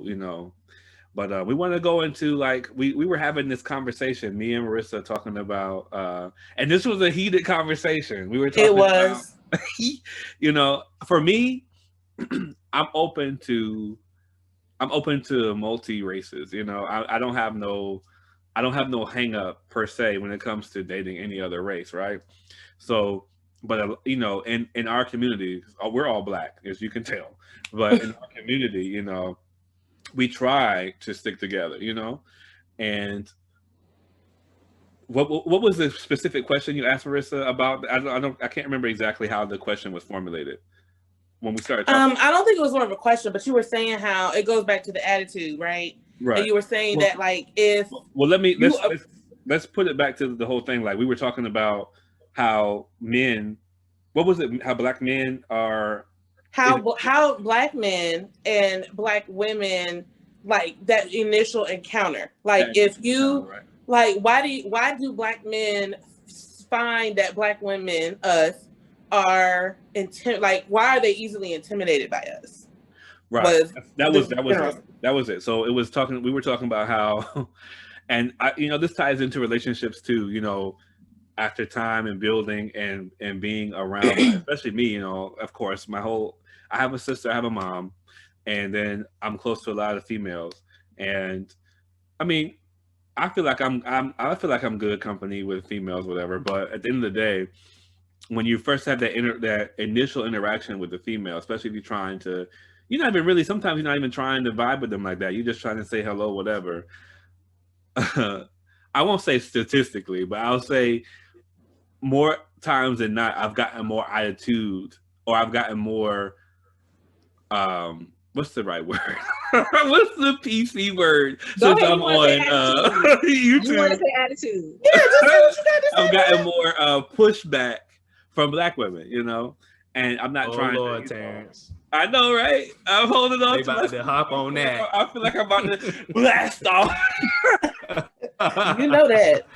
you know. But we want to go into like we were having this conversation, me and Marissa talking about and this was a heated conversation. We were It talking about was. you know, for me, I'm open to I'm open to multi races. You know, I don't have no hang up per se when it comes to dating any other race, right? So, but you know, in our community, we're all black, as you can tell. But in our community, you know, we try to stick together, you know. And what was the specific question you asked Marissa about? I can't remember exactly how the question was formulated when we started talking. I don't think it was more of a question, but you were saying how it goes back to the attitude, right? And Right. you were saying Well, that like if well, let me you let's put it back to the whole thing. Like we were talking about how men, what was it? How black men are. Is it, how black men and black women like that initial encounter. Like that if initial encounter, you right? like why do black men find that black women us are like why are they easily intimidated by us? Right. Was the That was it. general. That was it. So it was talking. We were talking about how, and you know, this ties into relationships too. You know, after time and building and being around, especially me. You know, of course, I have a sister, I have a mom, and then I'm close to a lot of females. And I mean, I feel like I'm good company with females, whatever. But at the end of the day, when you first have that initial interaction with the female, especially if you're trying to, you're not even really. Sometimes you're not even trying to vibe with them like that. You're just trying to say hello, whatever. I won't say statistically, but I'll say more times than not, I've gotten more attitude, or I've gotten more. What's the right word? What's the PC word? Go Since ahead. I'm You want to say on attitude? You want to YouTube, say attitude? Yeah, just say what you got to I've say, gotten man. more pushback from black women, you know, and I'm not Oh trying to, Lord, you know. Terrence. I know, right? I'm holding on They to my. about to hop on that. I feel like I'm about to blast off. You know that.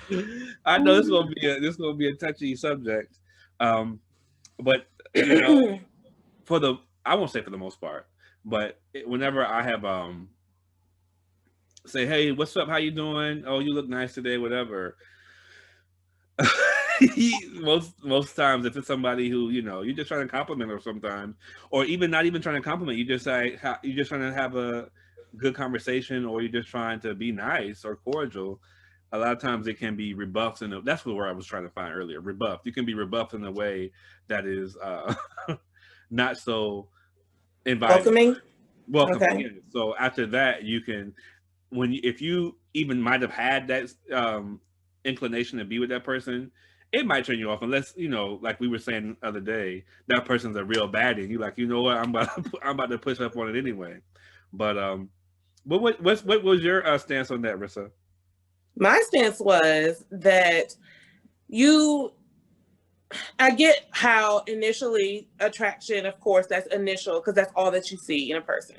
I know this gonna be a touchy subject, um, but you know, for the I won't say for the most part, but whenever I have say, hey, what's up? How you doing? Oh, you look nice today. Whatever. Most times, if it's somebody who you know, you're just trying to compliment, or sometimes, or even not even trying to compliment, you just say you're just trying to have a good conversation, or you're just trying to be nice or cordial. A lot of times, it can be rebuffed, and that's what where I was trying to find earlier. Rebuffed. You can be rebuffed in a way that is not so inviting, Welcoming. welcoming. Okay. Yeah. So after that, you can if you even might have had that inclination to be with that person, it might turn you off unless you know, like we were saying the other day, that person's a real baddie. You like, you know what, I'm about to push up on it anyway. But what was your stance on that, Rissa? My stance was that you I get how initially attraction, of course, that's initial because that's all that you see in a person.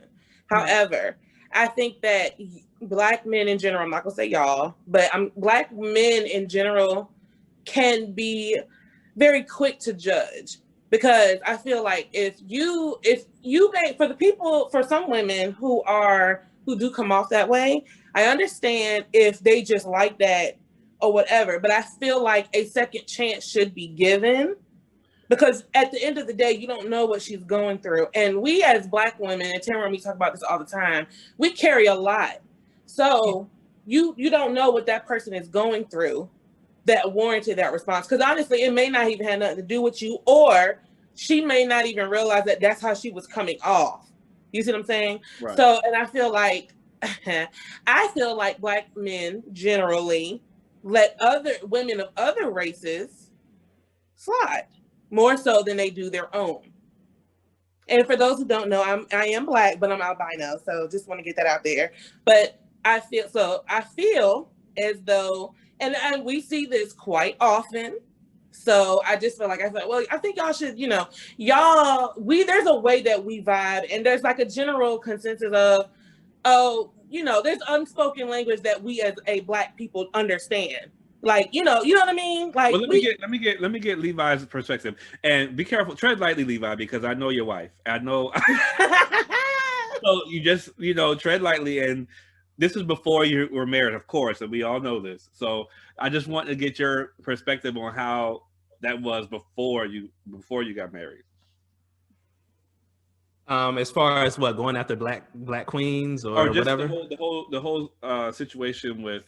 Right. However, I think that black men in general, I'm not gonna say y'all, but black men in general can be very quick to judge because I feel like if you make for the people for some women who do come off that way, I understand if they just like that or whatever, but I feel like a second chance should be given because at the end of the day, you don't know what she's going through. And we as black women, and Tamara and me talk about this all the time, we carry a lot. So you don't know what that person is going through that warranted that response. Because honestly, it may not even have nothing to do with you, or she may not even realize that that's how she was coming off. You see what I'm saying? Right. So, and I feel like I feel like black men generally let other women of other races slide more so than they do their own. And for those who don't know, I am black, but I'm albino, so just want to get that out there. But I feel as though, and we see this quite often. So I just feel like I thought, well, I think y'all should, there's a way that we vibe, and there's like a general consensus of, oh, there's unspoken language that we as a black people understand. Like, you know what I mean? Well, Like let me get Levi's perspective, and be careful, tread lightly, Levi, because I know your wife. I know So you just, tread lightly. And this is before you were married, of course, and we all know this. So I just want to get your perspective on how that was before you got married. As far as what, going after black queens or just whatever, the whole situation with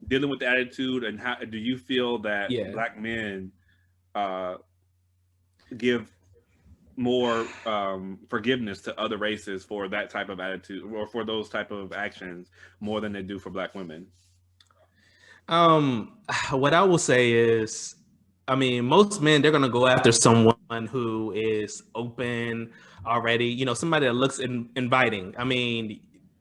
dealing with the attitude, and how do you feel that black men give more forgiveness to other races for that type of attitude or for those type of actions more than they do for black women? What I will say is, I mean, most men, they're gonna go after someone who is open already, somebody that looks inviting. I mean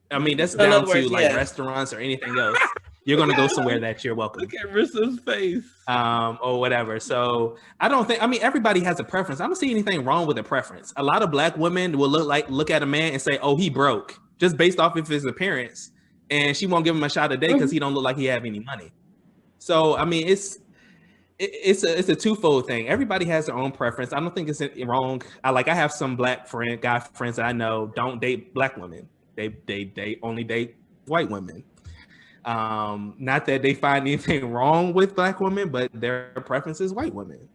that's down to restaurants or anything else. You're gonna go somewhere that you're welcome. Look at Rissa's face. Or whatever. So I don't think, everybody has a preference. I don't see anything wrong with a preference. A lot of black women will look at a man and say, oh, he broke, just based off of his appearance. And she won't give him a shot a day because he don't look like he have any money. So, I mean, it's a twofold thing. Everybody has their own preference. I don't think it's wrong. I have some black guy friends that I know don't date black women. They only date white women. Not that they find anything wrong with black women, but their preference is white women.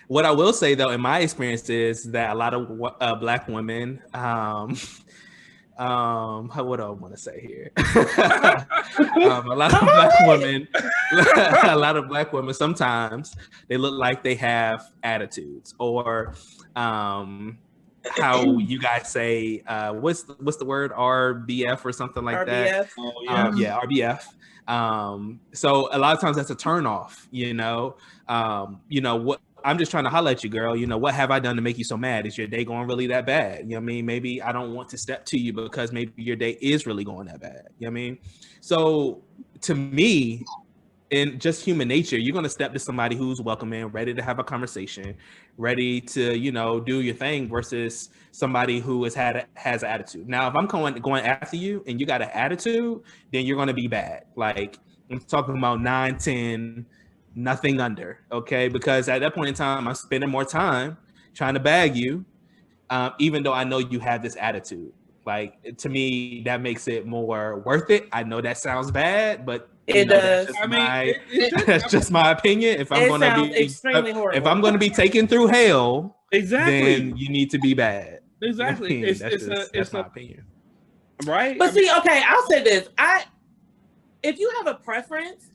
What I will say, though, in my experience, is that a lot of black women, what do I want to say here? A lot of black women, sometimes they look like they have attitudes, or how you guys say, what's the word, RBF or something like RBF. that? Oh, yeah. RBF. So a lot of times that's a turn off, what I'm just trying to holler at you, girl. What have I done to make you so mad? Is your day going really that bad? You know what I mean? Maybe I don't want to step to you because maybe your day is really going that bad. You know what I mean? So to me, in just human nature, you're going to step to somebody who's welcoming, ready to have a conversation, ready to, do your thing, versus somebody who has an attitude. Now, if I'm going after you and you got an attitude, then you're going to be bad. Like, I'm talking about 9, 10, nothing under, okay? Because at that point in time, I'm spending more time trying to bag you, even though I know you have this attitude. Like, to me, that makes it more worth it. I know that sounds bad, but it does. That's just my opinion. If I'm going to be extremely horrible, if I'm going to be taken through hell, exactly, then you need to be bad. Exactly, that's my opinion, right? But see, okay, I'll say this: if you have a preference,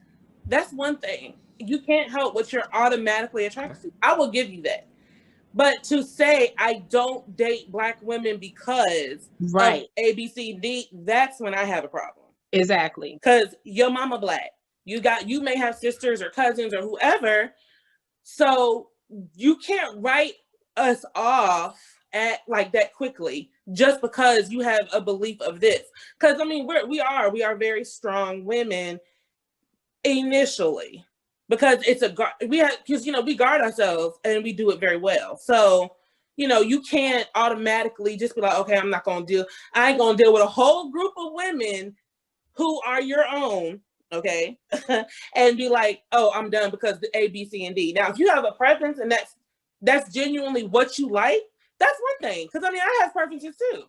that's one thing. You can't help what you're automatically attracted to. I will give you that. But to say I don't date black women because of A, B, C, D, that's when I have a problem. Exactly. Because your mama black. You may have sisters or cousins or whoever. So you can't write us off at like that quickly just because you have a belief of this. Because I mean, we are very strong women initially. Because we guard ourselves and we do it very well. So, you can't automatically just be like, okay, I ain't gonna deal with a whole group of women who are your own, okay? And be like, oh, I'm done because the A, B, C, and D. Now, if you have a preference and that's genuinely what you like, that's one thing. Because I have preferences too.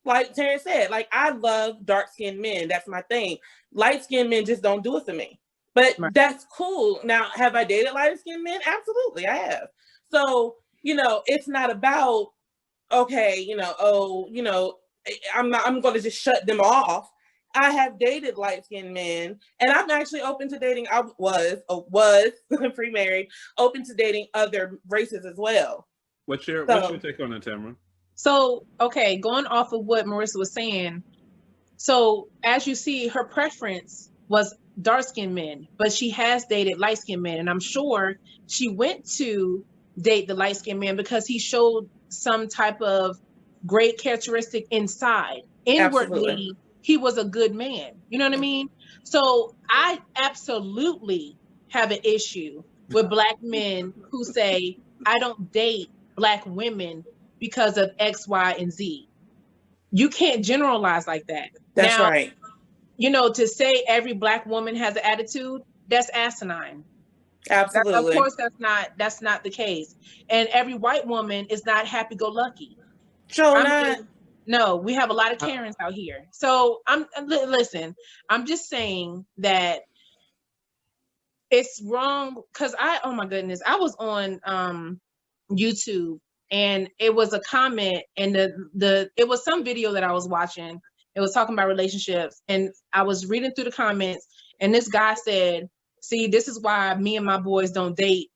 Like Terrence said, like I love dark-skinned men. That's my thing. Light-skinned men just don't do it for me. But that's cool. Now, have I dated lighter-skinned men? Absolutely, I have. So, it's not about, okay, I'm going to just shut them off. I have dated light-skinned men, and I'm actually open to dating. I was pre-married, open to dating other races as well. What's your take on it, Tamara? So, okay, going off of what Marissa was saying. So, as you see, her preference was dark-skinned men, but she has dated light-skinned men, and I'm sure she went to date the light-skinned man because he showed some type of great characteristic inside. Inwardly, absolutely, he was a good man. You know what I mean? So I absolutely have an issue with black men who say, I don't date black women because of X, Y, and Z. You can't generalize like that. That's right. To say every black woman has an attitude, that's asinine. Absolutely. Of course, that's not the case. And every white woman is not happy-go-lucky. Sure I not. mean, no, we have a lot of Karens out here. So listen, I'm just saying that it's wrong because oh my goodness, I was on YouTube and it was a comment and it was some video that I was watching. It was talking about relationships and I was reading through the comments and this guy said, see, this is why me and my boys don't date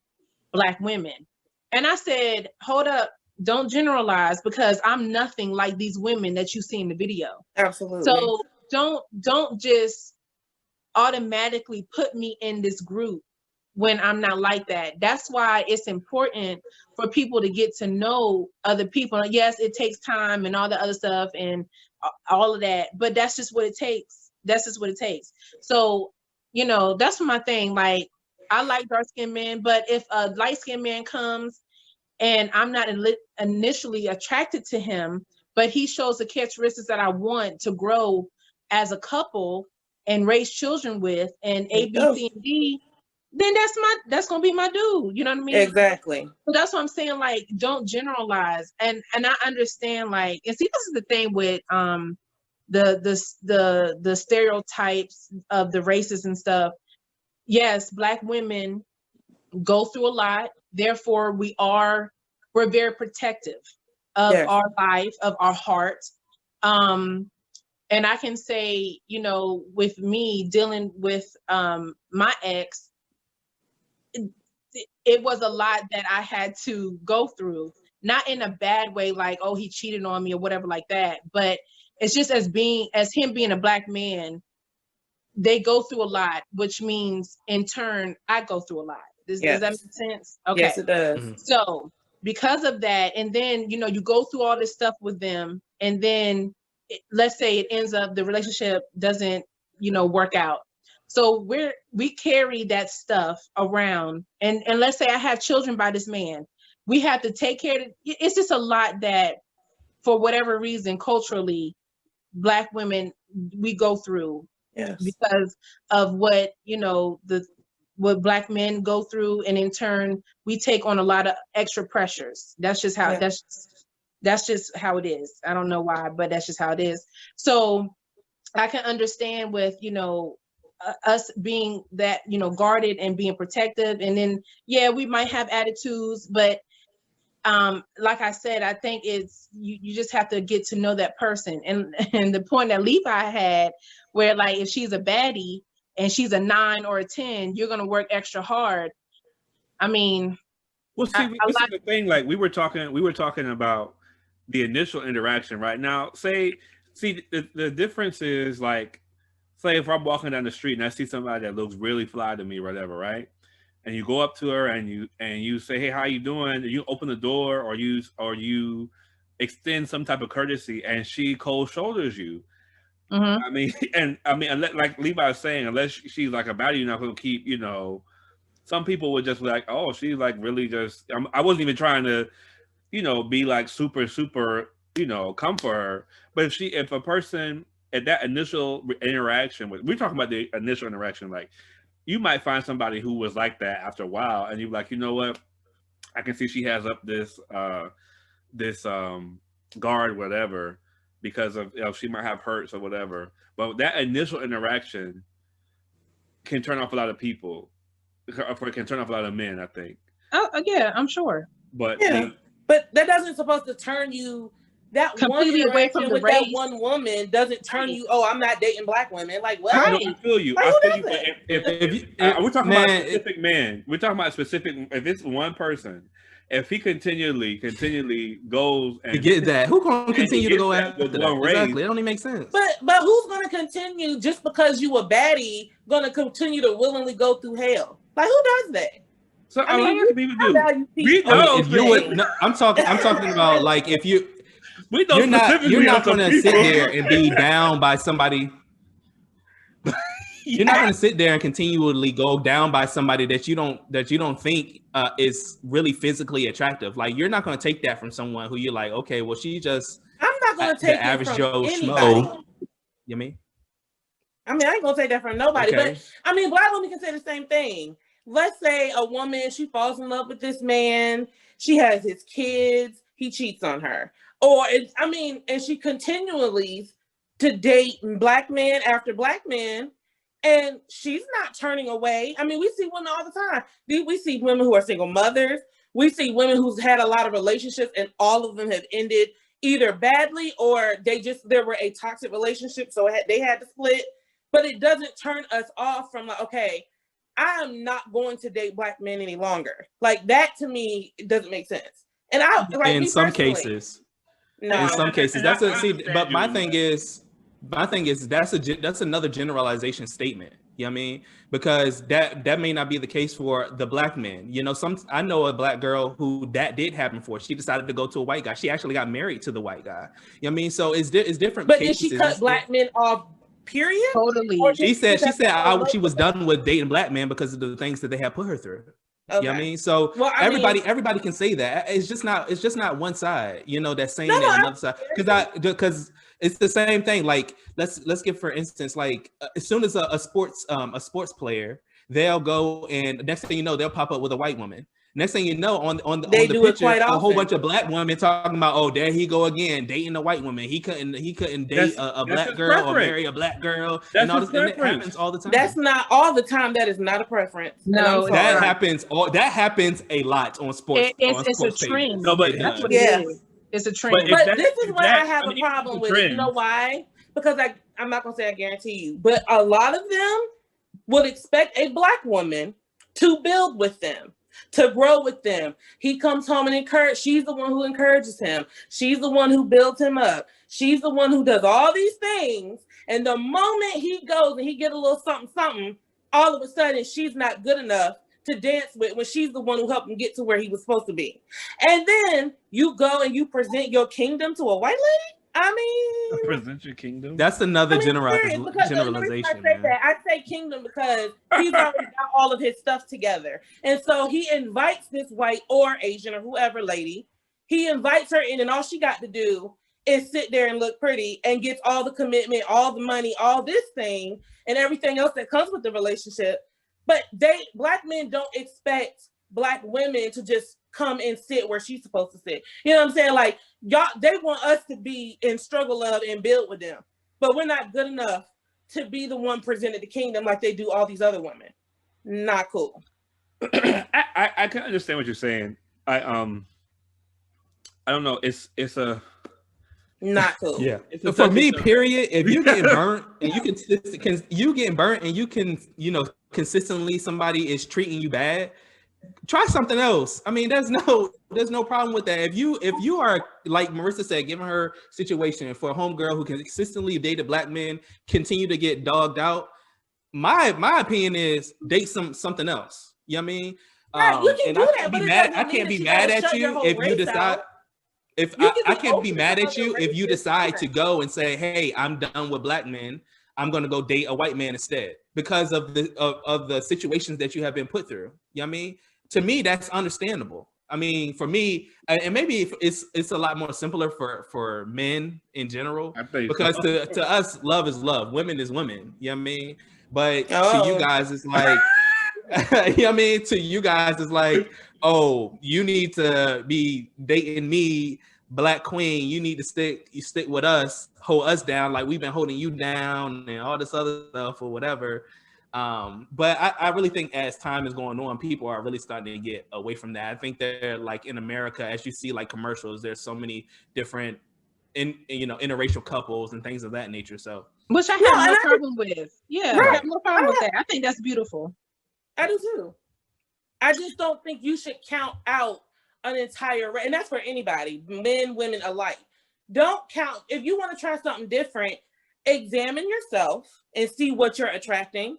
Black women. And I said, hold up, don't generalize because I'm nothing like these women that you see in the video. Absolutely. So don't just automatically put me in this group when I'm not like that. That's why it's important for people to get to know other people. Yes, it takes time and all the other stuff and all of that, but that's just what it takes. That's just what it takes. So, you know, that's my thing. Like, I like dark-skinned men, but if a light-skinned man comes and I'm not initially attracted to him, but he shows the characteristics that I want to grow as a couple and raise children with, and A, B, C, and D, then that's gonna be my dude. You know what I mean? Exactly. So that's what I'm saying. Like, don't generalize. And I understand. Like, and see, this is the thing with the stereotypes of the races and stuff. Yes, Black women go through a lot. Therefore, we're very protective of our life, of our heart. And I can say, you know, with me dealing with my ex, it was a lot that I had to go through, not in a bad way, like, oh, he cheated on me or whatever like that. But it's just as him being a Black man, they go through a lot, which means in turn, I go through a lot. Does that make sense? Okay. Yes, it does. Mm-hmm. So because of that, and then, you know, you go through all this stuff with them, and then let's say it ends up, the relationship doesn't, you know, work out. So we carry that stuff around, and let's say I have children by this man, we have to take care of it. It's just a lot that, for whatever reason, culturally, Black women, we go through because of what, you know, what Black men go through, and in turn, we take on a lot of extra pressures. That's just how that's just how it is. I don't know why, but that's just how it is. So I can understand with, you know, us being that, you know, guarded and being protective, and then we might have attitudes, but like I said, I think it's you just have to get to know that person. And the point that Levi had, where like if she's a baddie and she's a 9 or a 10, you're gonna work extra hard. I mean, well, see, this is the thing. Like we were talking about the initial interaction. Right now, the difference is, like, say if I'm walking down the street and I see somebody that looks really fly to me, or whatever, right? And you go up to her and you say, "Hey, how you doing?" And you open the door, or you extend some type of courtesy, and she cold shoulders you. Mm-hmm. I mean, like Levi was saying, unless she's like a baddie, you're not going to keep, you know. Some people would just be like, "Oh, she's like really just." I wasn't even trying to, you know, be like super, you know, come for her. But if a person at that initial interaction we're talking about the initial interaction, like, you might find somebody who was like that after a while, and you're like, you know what? I can see she has up this guard, whatever, because of, you know, she might have hurts or whatever. But that initial interaction can turn off a lot of people. It can turn off a lot of men, I think. Oh yeah, I'm sure. But but that doesn't supposed to turn you. That completely one away from the with race. That one woman doesn't turn you. Oh, I'm not dating Black women. Like what? I feel you. Like, I feel you. If we're talking about a specific man, we're talking about specific. If it's one person, if he continually goes and get that, who gonna continue to go after that? Exactly, it don't even make sense. But who's gonna continue just because you a baddie? Gonna continue to willingly go through hell? Like who does that? So a lot of people do. If you would, no, I'm talking about like if you. You're not going to sit there and be down by somebody. You're not going to sit there and continually go down by somebody that you don't think is really physically attractive. Like, you're not going to take that from someone who you're like, okay, well, she just. I'm not going to take the average Joe Schmo. You mean? I mean, I ain't going to take that from nobody. Okay. But I mean, Black women can say the same thing. Let's say a woman, she falls in love with this man. She has his kids. he cheats on her. And she continually to date black man after black man, and she's not turning away. I mean, we see women all the time. We see women who are single mothers. We see women who's had a lot of relationships, and all of them have ended either badly or there were a toxic relationship, so they had to split. But it doesn't turn us off from like, okay, I am not going to date black men any longer. Like that to me, it doesn't make sense. And in some cases, that's a see. But my thing is that's another generalization statement. You know what I mean? Because that may not be the case for the black men. You know, I know a black girl who that did happen for. She decided to go to a white guy. She actually got married to the white guy. You know what I mean? So it's different. But cases. Did she cut black men off? Period. Totally. She said she was done with dating black men because of the things that they had put her through. Okay. You know what I mean? So everybody can say that. It's just not one side, you know, that's saying that another side. Because it's the same thing. Like let's give for instance, like as soon as a sports player, they'll go and next thing you know, they'll pop up with a white woman. Next thing you know, on the picture, a whole bunch of black women talking about, oh, there he go again, dating a white woman. He couldn't date a black girl or marry a black girl. And all this, and it happens all the time. That's not all the time. That is not a preference. No, that happens. That happens a lot on sports. It's a trend. No, but that's what it is. It's a trend. But this is what I have a problem with. You know why? Because I'm not gonna say I guarantee you, but a lot of them would expect a black woman to build with them, to grow with them. He comes home and she's the one who encourages him. She's the one who builds him up. She's the one who does all these things. And the moment he goes and he get a little something, all of a sudden she's not good enough to dance with when she's the one who helped him get to where he was supposed to be. And then you go and you present your kingdom to a white lady? I mean, present your kingdom. That's another generalization. I say kingdom because he's already got all of his stuff together, and so he invites this white or Asian or whoever lady. He invites her in, and all she got to do is sit there and look pretty, and gets all the commitment, all the money, all this thing, and everything else that comes with the relationship. But black men don't expect black women to just come and sit where she's supposed to sit. You know what I'm saying? Like y'all, they want us to be in struggle of and build with them, but we're not good enough to be the one presented the kingdom like they do all these other women. Not cool. I can understand what you're saying. I don't know. It's a not cool. Yeah. For me, period. If you get burnt and you can consistently somebody is treating you bad, try something else. I mean, there's no problem with that. If you are, like Marissa said, giving her situation for a homegirl who can consistently date black men, continue to get dogged out, my opinion is date something else. You know what I mean? Right, you can do that, I can't be mad at you if you decide. I can't be mad at you if you decide to go and say, "Hey, I'm done with black men. I'm going to go date a white man instead," because of the situations that you have been put through. You know what I mean? To me, that's understandable. I mean, for me, and maybe it's a lot more simpler for men in general, because to us, love is love. Women is women. You know what I mean? But to you guys, it's like, you know what I mean? To you guys, it's like, oh, you need to be dating me, black queen. You need to stick with us, hold us down like we've been holding you down, and all this other stuff or whatever. But I really think as time is going on, people are really starting to get away from that. I think they're like in America, as you see like commercials, there's so many different interracial couples and things of that nature. So which I have no problem with. Yeah, right. I have no problem with that. I think that's beautiful. I do too. I just don't think you should count out an entire race, and that's for anybody, men, women alike. Don't count. If you want to try something different, examine yourself and see what you're attracting,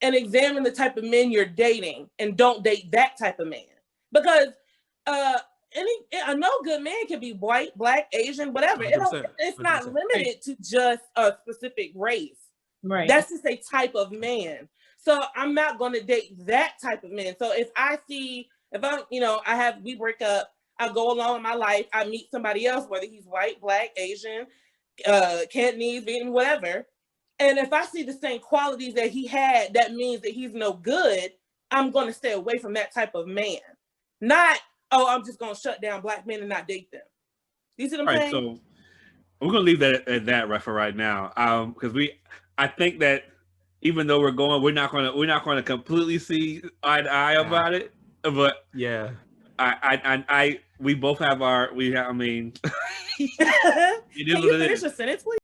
and examine the type of men you're dating, and don't date that type of man. Because a no good man can be white, black, Asian, whatever. It's not limited to just a specific race. Right. That's just a type of man. So I'm not going to date that type of man. So if we break up, I go along with my life, I meet somebody else, whether he's white, black, Asian, Cantonese, Vietnamese, whatever. And if I see the same qualities that he had, that means that he's no good. I'm going to stay away from that type of man. Not, I'm just going to shut down black men and not date them. Do you see what I'm All right, saying? so we're gonna leave that at that for right now, because I think that even though we're not gonna completely see eye to eye about it, but Yeah. we both have I mean, it is Can what you it finish is. a sentence, please?